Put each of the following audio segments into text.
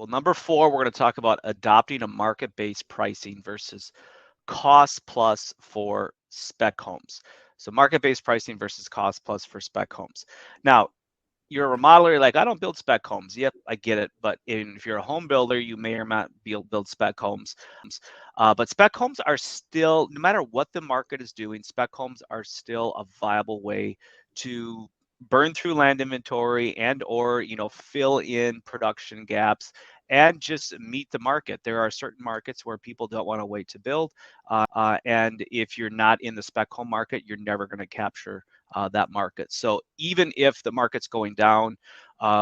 Well, number four, we're going to talk about adopting a market-based pricing versus cost plus for spec homes. So market-based pricing versus cost plus for spec homes. Now, you're a remodeler, you're like, I don't build spec homes. Yep, I get it. But if you're a home builder, you may or not build spec homes. But spec homes are still, no matter what the market is doing, spec homes are still a viable way to burn through land inventory and or fill in production gaps and just meet the market. There are certain markets where people don't want to wait to build, and if you're not in the spec home market, you're never going to capture that market. So even if the market's going down,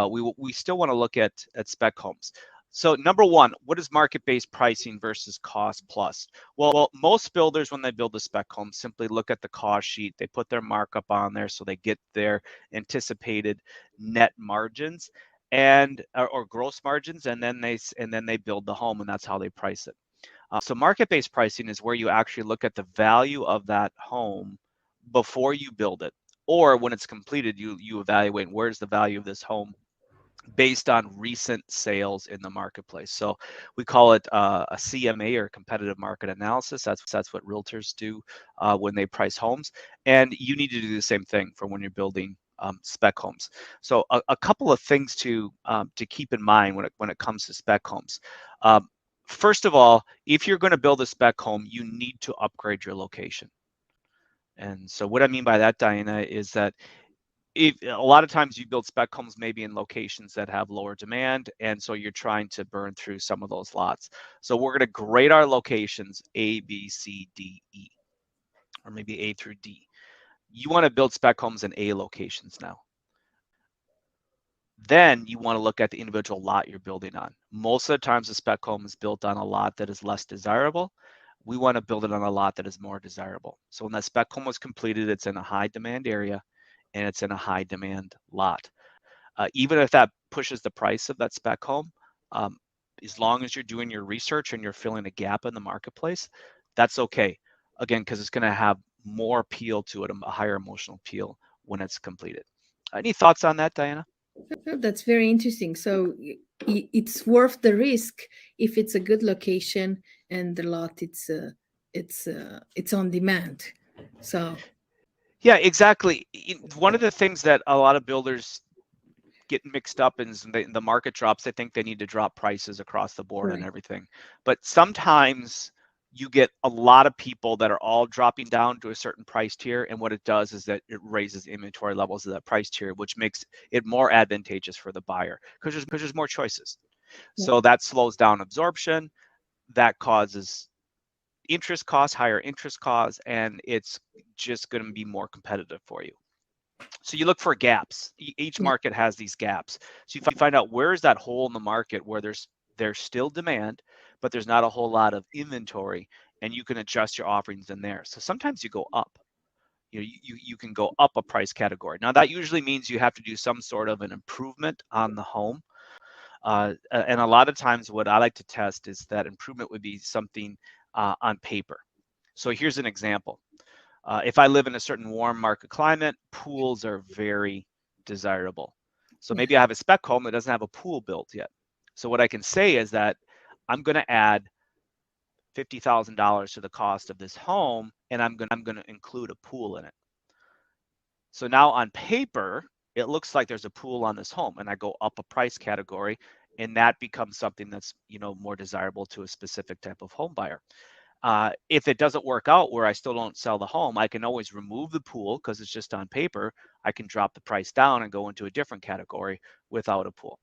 we still want to look at spec homes. So number one, what is market-based pricing versus cost plus? Well, most builders, when they build a spec home, simply look at the cost sheet. They put their markup on there so they get their anticipated net margins and or gross margins, and then they build the home, and that's how they price it. So market-based pricing is where you actually look at the value of that home before you build it, or when it's completed, you evaluate where's the value of this home based on recent sales in the marketplace. So we call it a CMA, or competitive market analysis. That's what realtors do when they price homes, and you need to do the same thing for when you're building spec homes. So a couple of things to keep in mind when it comes to spec homes. First of all, if you're going to build a spec home, you need to upgrade your location. And so what I mean by that, Diana, is that if a lot of times you build spec homes maybe in locations that have lower demand, and so you're trying to burn through some of those lots. So we're going to grade our locations A, B, C, D, E, or maybe A through D. You want to build spec homes in A locations now. Then you want to look at the individual lot you're building on. Most of the times, a spec home is built on a lot that is less desirable. We want to build it on a lot that is more desirable. So when that spec home was completed, it's in a high demand area and it's in a high demand lot. Even if that pushes the price of that spec home, as long as you're doing your research and you're filling a gap in the marketplace, that's okay. Again, because it's going to have more appeal to it, a higher emotional appeal when it's completed. Any thoughts on that, Diana? Oh, that's very interesting. So it's worth the risk if it's a good location and the lot it's on demand. So Yeah, exactly. One of the things that a lot of builders get mixed up in is the market drops. They think they need to drop prices across the board and right. everything. But sometimes you get a lot of people that are all dropping down to a certain price tier. And what it does is that it raises inventory levels of that price tier, which makes it more advantageous for the buyer because there's more choices. Yeah. So that slows down absorption. That causes higher interest costs, and it's just going to be more competitive for you. So you look for gaps. Each Yeah. market has these gaps. So you find out where is that hole in the market where there's still demand, but there's not a whole lot of inventory, and you can adjust your offerings in there. So sometimes you go up. You can go up a price category. Now that usually means you have to do some sort of an improvement on the home. And a lot of times what I like to test is that improvement would be something on paper. So here's an example. If I live in a certain warm market climate, pools are very desirable. So Yeah. maybe I have a spec home that doesn't have a pool built yet. So what I can say is that I'm going to add $50,000 to the cost of this home, and I'm going to include a pool in it. So now on paper, it looks like there's a pool on this home, and I go up a price category, and that becomes something that's more desirable to a specific type of home buyer. If it doesn't work out where I still don't sell the home, I can always remove the pool because it's just on paper. I can drop the price down and go into a different category without a pool.